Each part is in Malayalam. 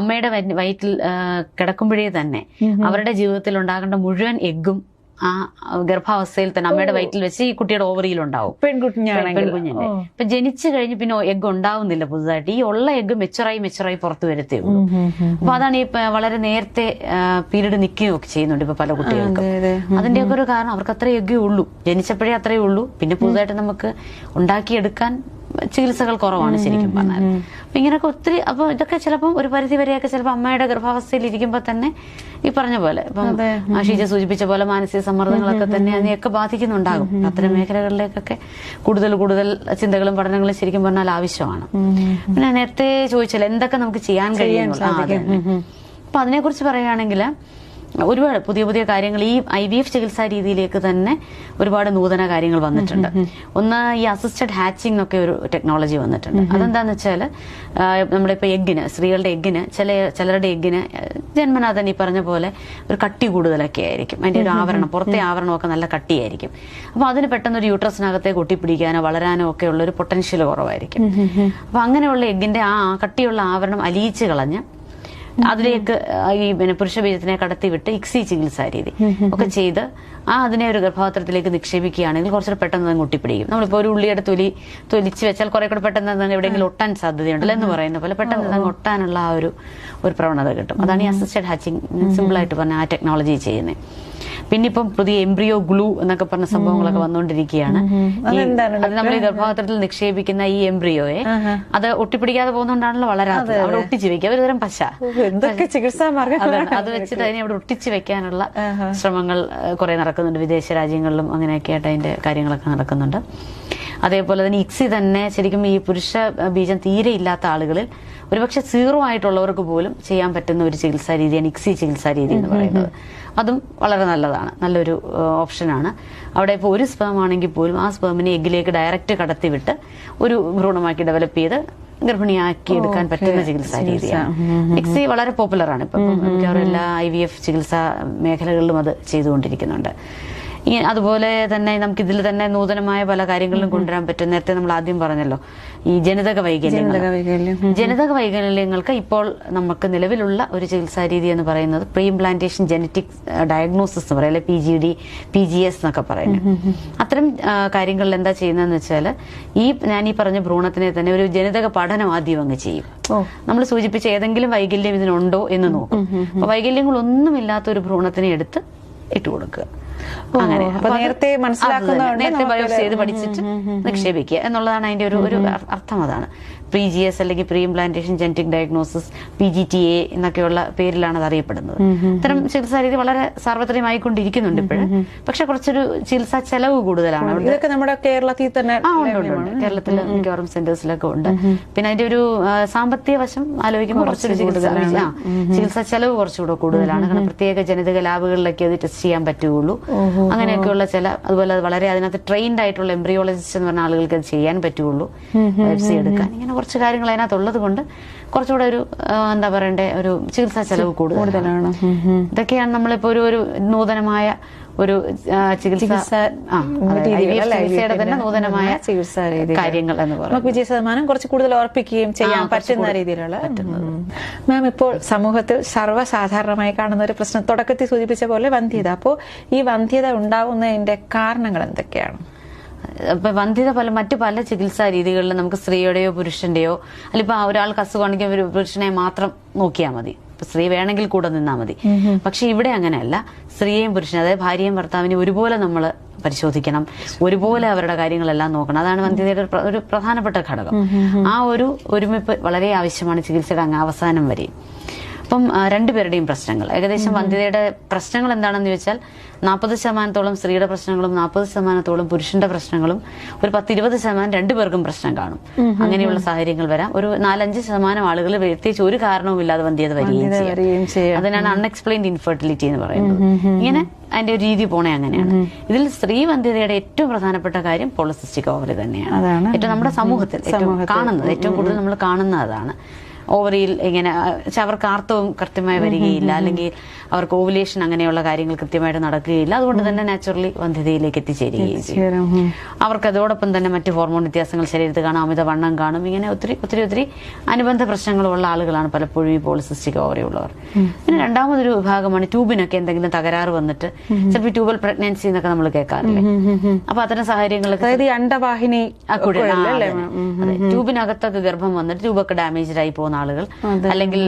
അമ്മയുടെ വയറ്റിൽ കിടക്കുമ്പോഴേ തന്നെ അവരുടെ ജീവിതത്തിൽ ഉണ്ടാകേണ്ട മുഴുവൻ എഗ്ഗും ആ ഗർഭാവസ്ഥയിൽ തന്നെ അമ്മയുടെ വയറ്റിൽ വെച്ച് ഈ കുട്ടിയുടെ ഓവറിയിൽ ഉണ്ടാവും, പെൺകുഞ്ഞിന്റെ. ഇപ്പൊ ജനിച്ചു കഴിഞ്ഞ് പിന്നെ എഗ്ഗ് ഉണ്ടാവുന്നില്ല പുതുതായിട്ട്. ഈ ഉള്ള എഗ്ഗ് മെച്ചുറായി പുറത്തു വരത്തേ ഉള്ളൂ. അപ്പൊ അതാണ് ഈ വളരെ നേരത്തെ പീരീഡ് നിൽക്കുകയൊക്കെ ചെയ്യുന്നുണ്ട് ഇപ്പൊ പല കുട്ടികൾക്കും. അതിന്റെയൊക്കെ ഒരു കാരണം അവർക്ക് അത്രേ എഗ്ഗേ ഉള്ളൂ, ജനിച്ചപ്പോഴേ അത്രേ ഉള്ളൂ. പിന്നെ പുതുതായിട്ട് നമുക്ക് ഉണ്ടാക്കിയെടുക്കാൻ ചികിത്സകൾ കുറവാണ് ശരിക്കും പറഞ്ഞാൽ. അപ്പൊ ഇങ്ങനെയൊക്കെ ഒത്തിരി, അപ്പൊ ഇതൊക്കെ ചിലപ്പോൾ ഒരു പരിധി വരെയൊക്കെ ചിലപ്പോൾ അമ്മയുടെ ഗർഭാവസ്ഥയിൽ ഇരിക്കുമ്പോൾ തന്നെ ഈ പറഞ്ഞ പോലെ ഇപ്പം ഷീജ സൂചിപ്പിച്ച പോലെ മാനസിക സമ്മർദ്ദങ്ങളൊക്കെ തന്നെ അതിനെയൊക്കെ ബാധിക്കുന്നുണ്ടാകും. അത്തരം മേഖലകളിലേക്കൊക്കെ കൂടുതൽ ചിന്തകളും പഠനങ്ങളും ശരിക്കും പറഞ്ഞാൽ ആവശ്യമാണ്. പിന്നെ നേരത്തെ ചോദിച്ചാൽ എന്തൊക്കെ നമുക്ക് ചെയ്യാൻ കഴിയുന്നു, അപ്പൊ അതിനെക്കുറിച്ച് പറയുകയാണെങ്കിൽ ഒരുപാട് പുതിയ കാര്യങ്ങൾ ഈ IVF ചികിത്സാ രീതിയിലേക്ക് തന്നെ ഒരുപാട് നൂതന കാര്യങ്ങൾ വന്നിട്ടുണ്ട്. ഒന്ന് ഈ അസിസ്റ്റഡ് ഹാച്ചിങ് എന്നൊക്കെ ഒരു ടെക്നോളജി വന്നിട്ടുണ്ട്. അതെന്താന്ന് വെച്ചാൽ നമ്മളിപ്പോ എഗ്ഗിന്, സ്ത്രീകളുടെ എഗ്ഗിന്, ചിലരുടെ എഗ്ഗിന് ജന്മനാ തന്നെ ഈ പറഞ്ഞ പോലെ ഒരു കട്ടി കൂടുതലൊക്കെ ആയിരിക്കും. അതിന്റെ ഒരു ആവരണം, പുറത്തെ ആവരണമൊക്കെ നല്ല കട്ടിയായിരിക്കും. അപ്പൊ അതിന് പെട്ടെന്ന് ഒരു യൂട്രസിനകത്തേക്ക് ഒട്ടിപ്പിടിക്കാനോ വളരാനോ ഒക്കെ ഉള്ള ഒരു പൊട്ടൻഷ്യൽ കുറവായിരിക്കും. അപ്പൊ അങ്ങനെയുള്ള എഗ്ഗിന്റെ ആ കട്ടിയുള്ള ആവരണം അലിയിച്ച് കളഞ്ഞ് അതിലേക്ക് ഈ പുരുഷ ബീജത്തിനെ കടത്തിവിട്ട് ഇക്സി ചികിത്സാ രീതി ഒക്കെ ചെയ്ത് അതിനെ ഒരു ഗർഭപാത്രത്തിലേക്ക് നിക്ഷേപിക്കുകയാണെങ്കിൽ കുറച്ചുകൂടെ പെട്ടെന്ന് അങ്ങ് ഒട്ടിപ്പിടിക്കും. നമ്മളിപ്പോ ഒരു ഉള്ളിയുടെ തൊലിച്ച് വെച്ചാൽ കുറെ കൂടെ പെട്ടെന്ന് എവിടെയെങ്കിലും ഒട്ടാൻ സാധ്യതയുണ്ടല്ലോ എന്ന് പറയുന്ന പോലെ പെട്ടെന്ന് അങ്ങ് ഒട്ടാനുള്ള ആ ഒരു പ്രവണത കിട്ടും. അതാണ് ഈ അസിസ്റ്റഡ് ഹാച്ചിങ് സിമ്പിൾ ആയിട്ട് പറഞ്ഞ ആ ടെക്നോളജി ചെയ്യുന്നത്. പിന്നെ ഇപ്പം പുതിയ എംബ്രിയോ ഗ്ലൂ എന്നൊക്കെ പറഞ്ഞ സംഭവങ്ങളൊക്കെ വന്നുകൊണ്ടിരിക്കുകയാണ്. അത് നമ്മൾ ഈ ഗർഭപാത്രത്തിൽ നിക്ഷേപിക്കുന്ന ഈ എംബ്രിയോയെ അത് ഒട്ടിപ്പിടിക്കാതെ പോകുന്നതുകൊണ്ടാണല്ലോ വളരാത്തത്. അവിടെ ഒട്ടിച്ചു വെക്കുക, ഒരു തരം പശ, ചികിത്സാ മാർഗം. അത് വെച്ചിട്ട് അതിനെ അവിടെ ഒട്ടിച്ചു വെക്കാനുള്ള ശ്രമങ്ങൾ കുറെ നടക്കുന്നുണ്ട്. വിദേശ രാജ്യങ്ങളിലും അങ്ങനെയൊക്കെ ആയിട്ട് അതിന്റെ കാര്യങ്ങളൊക്കെ നടക്കുന്നുണ്ട്. അതേപോലെ തന്നെ ഇക്സി തന്നെ ശരിക്കും ഈ പുരുഷ ബീജം തീരെ ഇല്ലാത്ത ആളുകളിൽ ഒരുപക്ഷെ 0 ആയിട്ടുള്ളവർക്ക് പോലും ചെയ്യാൻ പറ്റുന്ന ഒരു ചികിത്സാ രീതിയാണ് ഇക്സി ചികിത്സാ രീതി എന്ന് പറയുന്നത്. അതും വളരെ നല്ലതാണ്, നല്ലൊരു ഓപ്ഷനാണ്. അവിടെ ഇപ്പോൾ ഒരു സ്പേം ആണെങ്കിൽ പോലും ആ സ്പേമിനെ എഗ്ഗിലേക്ക് ഡയറക്റ്റ് കടത്തിവിട്ട് ഒരു ഭ്രൂണമാക്കി ഡെവലപ്പ് ചെയ്ത് ഗർഭിണിയാക്കി എടുക്കാൻ പറ്റുന്ന ചികിത്സാ രീതിയാണ്. ഇക്സി വളരെ പോപ്പുലറാണ് ഇപ്പം. മിക്കവാറും എല്ലാ IVF ചികിത്സാ മേഖലകളിലും അത് ചെയ്തുകൊണ്ടിരിക്കുന്നുണ്ട്. അതുപോലെ തന്നെ നമുക്ക് ഇതിൽ തന്നെ നൂതനമായ പല കാര്യങ്ങളിലും കൊണ്ടുവരാൻ പറ്റും. നേരത്തെ നമ്മൾ ആദ്യം പറഞ്ഞല്ലോ ഈ ജനിതക വൈകല്യങ്ങൾക്ക് ഇപ്പോൾ നമുക്ക് നിലവിലുള്ള ഒരു ചികിത്സാ രീതി എന്ന് പറയുന്നത് പ്രീ ഇംപ്ലാന്റേഷൻ ജനറ്റിക് ഡയഗ്നോസിസ് എന്ന് പറയും, അല്ലെ PGD PGS എന്നൊക്കെ പറയുന്നത്. അത്തരം കാര്യങ്ങളിൽ എന്താ ചെയ്യുന്നതെന്ന് വെച്ചാൽ ഞാൻ ഈ പറഞ്ഞ ഭ്രൂണത്തിനെ തന്നെ ഒരു ജനിതക പഠനം ആദ്യം അങ്ങ് ചെയ്യും. നമ്മൾ സൂചിപ്പിച്ച ഏതെങ്കിലും വൈകല്യം ഇതിനുണ്ടോ എന്ന് നോക്കും. അപ്പൊ വൈകല്യങ്ങളൊന്നുമില്ലാത്ത ഒരു ഭ്രൂണത്തിനെ എടുത്ത് ഇട്ടുകൊടുക്കുക. അങ്ങനെ നേരത്തെ ബയോപ്സി ചെയ്ത് പഠിച്ചിട്ട് നിക്ഷേപിക്കുക എന്നുള്ളതാണ് അതിന്റെ ഒരു അർത്ഥം. അതാണ് PGS അല്ലെങ്കിൽ pre implantation genetic diagnosis, PGTA എന്നൊക്കെയുള്ള പേരിലാണ് അത് അറിയപ്പെടുന്നത്. ഇത്തരം ചികിത്സാ രീതി വളരെ സാർവത്രികമായിക്കൊണ്ടിരിക്കുന്നുണ്ട് ഇപ്പോഴും. പക്ഷെ കുറച്ചൊരു ചികിത്സാ ചെലവ് കൂടുതലാണ്. ഇതൊക്കെ നമ്മുടെ കേരളത്തിൽ തന്നെ ഉണ്ട്, കേരളത്തിൽ മിക്കവാറും സെന്റേഴ്സിലൊക്കെ ഉണ്ട്. പിന്നെ അതിന്റെ ഒരു സാമ്പത്തിക വശം ആലോചിക്കുമ്പോൾ കുറച്ചൊരു ചികിത്സാ ചെലവ് കുറച്ചുകൂടെ കൂടുതലാണ്. കാരണം പ്രത്യേക ജനിതക ലാബുകളിലൊക്കെ അത് ടെസ്റ്റ് ചെയ്യാൻ പറ്റുകയുള്ളൂ. അങ്ങനെയൊക്കെയുള്ള അതുപോലെ വളരെ അതിനകത്ത് ട്രെയിൻഡ് ആയിട്ടുള്ള എംബ്രിയോളജിസ്റ്റ് എന്ന് പറഞ്ഞ ആളുകൾക്ക് അത് ചെയ്യാൻ പറ്റുകയുള്ളൂ, ബയോപ്സി എടുക്കാൻ. ഇങ്ങനെ കുറച്ച് കാര്യങ്ങൾ അതിനകത്തുള്ളത് കൊണ്ട് കുറച്ചുകൂടെ ഒരു എന്താ പറയണ്ടേ ഒരു ചികിത്സാ ചെലവ് കൂടുതലാണ്. ഇതൊക്കെയാണ് നമ്മളിപ്പോ ഒരു നൂതനമായ ഒരു ചികിത്സയുടെ തന്നെ നൂതനമായ ചികിത്സാ കാര്യങ്ങൾ എന്ന് പറയുന്നത്. നമുക്ക് വിജയശതമാനം കുറച്ച് കൂടുതൽ ഉറപ്പിക്കുകയും ചെയ്യാൻ പറ്റുന്ന രീതിയിലുള്ള. മാം, ഇപ്പോൾ സമൂഹത്തിൽ സർവ്വസാധാരണമായി കാണുന്ന ഒരു പ്രശ്നം തുടക്കത്തിൽ സൂചിപ്പിച്ച പോലെ വന്ധ്യത. അപ്പോൾ ഈ വന്ധ്യത ഉണ്ടാവുന്നതിന്റെ കാരണങ്ങൾ എന്തൊക്കെയാണ്? ഇപ്പൊ വന്ധ്യത മറ്റു പല ചികിത്സാ രീതികളിലും നമുക്ക് സ്ത്രീയുടെയോ പുരുഷന്റെയോ അല്ലിപ്പോ ഒരാൾക്ക് അസുഖമാണെങ്കിൽ ഒരു പുരുഷനെ മാത്രം നോക്കിയാൽ മതി, സ്ത്രീ വേണമെങ്കിൽ കൂടെ നിന്നാൽ മതി. പക്ഷെ ഇവിടെ അങ്ങനെയല്ല. സ്ത്രീയെയും പുരുഷനെ, അതായത് ഭാര്യയും ഭർത്താവിനെയും ഒരുപോലെ നമ്മൾ പരിശോധിക്കണം, ഒരുപോലെ അവരുടെ കാര്യങ്ങളെല്ലാം നോക്കണം. അതാണ് വന്ധ്യതയുടെ ഒരു പ്രധാനപ്പെട്ട ഘടകം. ആ ഒരു ഒരുമിപ്പ് വളരെ ആവശ്യമാണ് ചികിത്സയുടെ അങ്ങ് അവസാനം വരെ. അപ്പം രണ്ടുപേരുടെയും പ്രശ്നങ്ങൾ, ഏകദേശം വന്ധ്യതയുടെ പ്രശ്നങ്ങൾ എന്താണെന്ന് ചോദിച്ചാൽ 40% സ്ത്രീയുടെ പ്രശ്നങ്ങളും 40% പുരുഷന്റെ പ്രശ്നങ്ങളും ഒരു 10-20% രണ്ടുപേർക്കും പ്രശ്നം കാണും. അങ്ങനെയുള്ള സാഹചര്യങ്ങൾ വരാം. ഒരു 4-5% ആളുകൾ പ്രത്യേകിച്ച് ഒരു കാരണവും ഇല്ലാതെ വന്ധ്യത വരികയും ചെയ്യും. അതിനാണ് അൺഎക്സ്പ്ലെയിൻഡ് ഇൻഫെർട്ടിലിറ്റി എന്ന് പറയുന്നത്. ഇങ്ങനെ അതിന്റെ ഒരു രീതി പോണേ അങ്ങനെയാണ്. ഇതിൽ സ്ത്രീ വന്ധ്യതയുടെ ഏറ്റവും പ്രധാനപ്പെട്ട കാര്യം പോളിസിസ്റ്റിക് ഓവറി തന്നെയാണ്. ഏറ്റവും നമ്മുടെ സമൂഹത്തിൽ ഏറ്റവും കൂടുതൽ നമ്മൾ കാണുന്ന അതാണ്. ഓവറിയിൽ ഇങ്ങനെ അവർക്ക് ആർത്തവം കൃത്യമായി വരികയില്ല, അല്ലെങ്കിൽ അവർക്ക് ഓവുലേഷൻ അങ്ങനെയുള്ള കാര്യങ്ങൾ കൃത്യമായിട്ട് നടക്കുകയില്ല. അതുകൊണ്ട് തന്നെ നാച്ചുറലി വന്ധ്യതയിലേക്ക് എത്തിച്ചേരുകയും ചെയ്യും. അവർക്ക് അതോടൊപ്പം തന്നെ മറ്റ് ഹോർമോൺ വ്യത്യാസങ്ങൾ ശരീരത്തിൽ കാണും, അമിതവണ്ണം കാണും. ഇങ്ങനെ ഒത്തിരി അനുബന്ധ പ്രശ്നങ്ങളുള്ള ആളുകളാണ് പലപ്പോഴും ഈ പോളിസിസ്റ്റിക് ഓവറി ഉള്ളവർ. പിന്നെ രണ്ടാമതൊരു വിഭാഗമാണ് ട്യൂബിനൊക്കെ എന്തെങ്കിലും തകരാറ് വന്നിട്ട് ചിലപ്പോൾ ട്യൂബൽ പ്രഗ്നൻസി എന്നൊക്കെ നമ്മൾ കേൾക്കാറില്ലേ. അപ്പൊ അത്തരം സാഹചര്യങ്ങളൊക്കെ അണ്ടവാഹിനി ട്യൂബിനകത്തൊക്കെ ഗർഭം വന്നിട്ട് ട്യൂബൊക്കെ ഡാമേജ്ഡ് ആയി പോകുന്ന ആളുകൾ, അല്ലെങ്കിൽ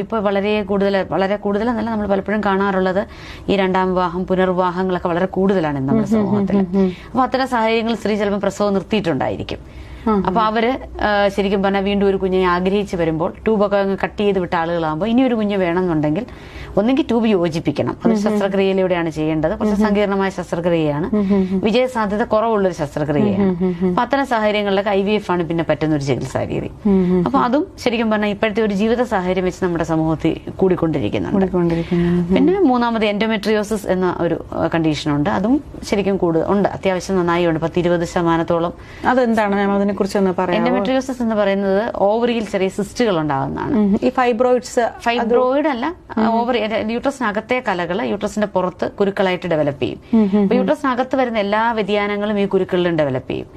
ഇപ്പൊ വളരെ കൂടുതൽ എന്നല്ല നമ്മൾ പലപ്പോഴും കാണാറുള്ളത് ഈ രണ്ടാം വിവാഹം, പുനർവിവാഹങ്ങളൊക്കെ വളരെ കൂടുതലാണ് നമ്മുടെ സമൂഹത്തിൽ. അപ്പൊ അത്തരം സാഹചര്യങ്ങളിൽ സ്ത്രീ ചിലപ്പോൾ പ്രസവം നിർത്തിയിട്ടുണ്ടായിരിക്കും. അപ്പൊ അവര് ശരിക്കും പറഞ്ഞാൽ വീണ്ടും ഒരു കുഞ്ഞിനെ ആഗ്രഹിച്ച് വരുമ്പോൾ ട്യൂബൊക്കെ അങ്ങ് കട്ട് ചെയ്ത് വിട്ട ആളുകളാകുമ്പോൾ ഇനി ഒരു കുഞ്ഞ് വേണമെന്നുണ്ടെങ്കിൽ ഒന്നെങ്കിൽ ട്യൂബ് യോജിപ്പിക്കണം. അത് ശസ്ത്രക്രിയയിലൂടെയാണ് ചെയ്യേണ്ടത്. കുറച്ച് സങ്കീർണമായ ശസ്ത്രക്രിയയാണ്, വിജയസാധ്യത കുറവുള്ളൊരു ശസ്ത്രക്രിയയാണ്. അപ്പൊ അത്തരം സാഹചര്യങ്ങളിലൊക്കെ IVF ആണ് പിന്നെ പറ്റുന്ന ഒരു ചികിത്സാ രീതി. അപ്പൊ അതും ശരിക്കും പറഞ്ഞാൽ ഇപ്പോഴത്തെ ഒരു ജീവിത സാഹചര്യം വെച്ച് നമ്മുടെ സമൂഹത്തിൽ കൂടിക്കൊണ്ടിരിക്കുന്നുണ്ട്. പിന്നെ മൂന്നാമത് എൻഡോമെട്രിയോസിസ് എന്ന ഒരു കണ്ടീഷനുണ്ട്. അതും ശരിക്കും ഉണ്ട്, അത്യാവശ്യം നന്നായി ഉണ്ട്. 10-20% അതെന്താണ് അതിനെ കുറിച്ചൊന്ന് പറയാം. എൻഡോമെട്രിയോസിസ് എന്ന് പറയുന്നത് ഓവറിയിൽ ചെറിയ സിസ്റ്റുകൾ ഉണ്ടാകുന്നതാണ്. ഈ ഫൈബ്രോയിഡ് അല്ല, ഓവറി യൂട്രസിനകത്തെ കലകൾ യൂട്രസിന്റെ പുറത്ത് കുരുക്കളായിട്ട് ഡെവലപ്പ് ചെയ്യും. അപ്പൊ യൂട്രസിനകത്ത് വരുന്ന എല്ലാ വ്യതിയാനങ്ങളും ഈ കുരുക്കളിലും ഡെവലപ്പ് ചെയ്യും.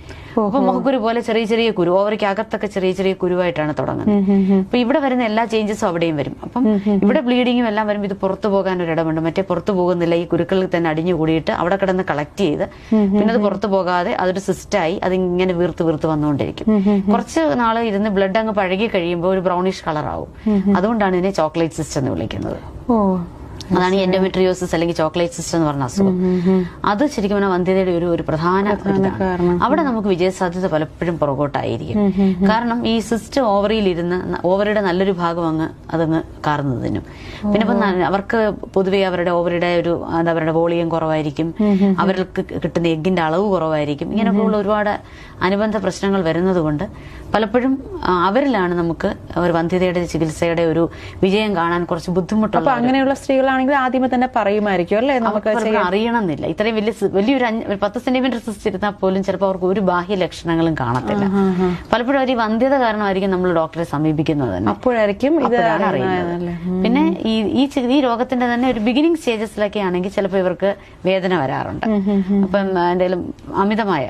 അപ്പൊ മുഖക്കുരു പോലെ ചെറിയ കുരു, ഓവറിക്ക് അകത്തൊക്കെ ചെറിയ കുരുവായിട്ടാണ് തുടങ്ങുന്നത്. അപ്പൊ ഇവിടെ വരുന്ന എല്ലാ ചേഞ്ചസും അവിടെയും വരും. അപ്പം ഇവിടെ ബ്ലീഡിങ്ങും എല്ലാം വരുമ്പോൾ ഇത് പുറത്തു പോകാൻ ഒരു ഇടമുണ്ട്. മറ്റേ പുറത്തു പോകുന്നില്ല, ഈ കുരുക്കളിൽ തന്നെ അടിഞ്ഞു കൂടിയിട്ട് അവിടെ കിടന്ന് കളക്ട് ചെയ്ത് പിന്നെ അത് പുറത്തു പോകാതെ അതൊരു സിസ്റ്റായി അതിങ്ങനെ വീർത്ത് വന്നുകൊണ്ടിരിക്കും. കുറച്ച് നാള് ഇരുന്ന് ബ്ലഡ് അങ്ങ് പഴകി കഴിയുമ്പോൾ ഒരു ബ്രൗണിഷ് കളർ ആവും. അതുകൊണ്ടാണ് ഇതിനെ ചോക്ലേറ്റ് സിസ്റ്റ് എന്ന് വിളിക്കുന്നത്. അതാണ് ഈ എൻഡോമെട്രിയോസിസ് അല്ലെങ്കിൽ ചോക്ലേറ്റ് സിസ്റ്റ് എന്ന് പറഞ്ഞ അസുഖം. അത് ശരിക്കും പറഞ്ഞാൽ വന്ധ്യതയുടെ ഒരു പ്രധാന ഇതാണ്. അവിടെ നമുക്ക് വിജയസാധ്യത പലപ്പോഴും പുറകോട്ടായിരിക്കും. കാരണം ഈ സിസ്റ്റ് ഓവറിയിൽ ഇരുന്ന് ഓവറിയുടെ നല്ലൊരു ഭാഗം അതങ്ങ് കാർന്നതിനും പിന്നെ ഇപ്പം അവർക്ക് പൊതുവെ അവരുടെ ഓവറിയുടെ അവരുടെ വോളിയം കുറവായിരിക്കും, അവർക്ക് കിട്ടുന്ന എഗ്ഗിന്റെ അളവ് കുറവായിരിക്കും. ഇങ്ങനെയൊക്കെയുള്ള ഒരുപാട് അനുബന്ധ പ്രശ്നങ്ങൾ വരുന്നത് കൊണ്ട് പലപ്പോഴും അവരിലാണ് നമുക്ക് ഒരു വന്ധ്യതയുടെ ചികിത്സയുടെ ഒരു വിജയം കാണാൻ കുറച്ച് ബുദ്ധിമുട്ടുണ്ട്. അങ്ങനെയുള്ള സ്ത്രീകളാണെങ്കിൽ ആദ്യമേ തന്നെ പറയുമായിരിക്കും അല്ലേ, നമുക്ക് അറിയണമെന്നില്ല. ഇത്രയും വലിയൊരു 10 സെന്റിമീറ്റർ സിസ്റ്റ് ഇരുന്നാൽ പോലും ചിലപ്പോൾ അവർക്ക് ഒരു ബാഹ്യ ലക്ഷണങ്ങളും കാണത്തില്ല. പലപ്പോഴും അവർ ഈ വന്ധ്യത കാരണമായിരിക്കും നമ്മൾ ഡോക്ടറെ സമീപിക്കുന്നത് തന്നെ. അപ്പോഴായിരിക്കും അറിയുന്നത്. പിന്നെ ഈ രോഗത്തിന്റെ തന്നെ ഒരു ബിഗിനിങ് സ്റ്റേജസിലൊക്കെ ആണെങ്കിൽ ചിലപ്പോൾ ഇവർക്ക് വേദന വരാറുണ്ട്. അപ്പം എന്തെങ്കിലും അമിതമായ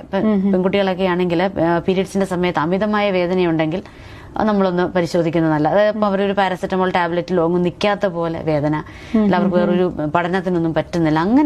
പെൺകുട്ടികളൊക്കെ ആണെങ്കിൽ പീരിയഡ്സിന്റെ സമയത്ത് അമിതമായ വേദനയുണ്ടെങ്കിൽ നമ്മളൊന്ന് പരിശോധിക്കുന്നതല്ല. അതായത് അവരൊരു പാരസെറ്റമോൾ ടാബ്ലറ്റിലോ ഒന്നും നിൽക്കാത്ത പോലെ വേദന, അല്ല അവർക്ക് വേറൊരു പഠനത്തിനൊന്നും പറ്റുന്നില്ല, അങ്ങനെ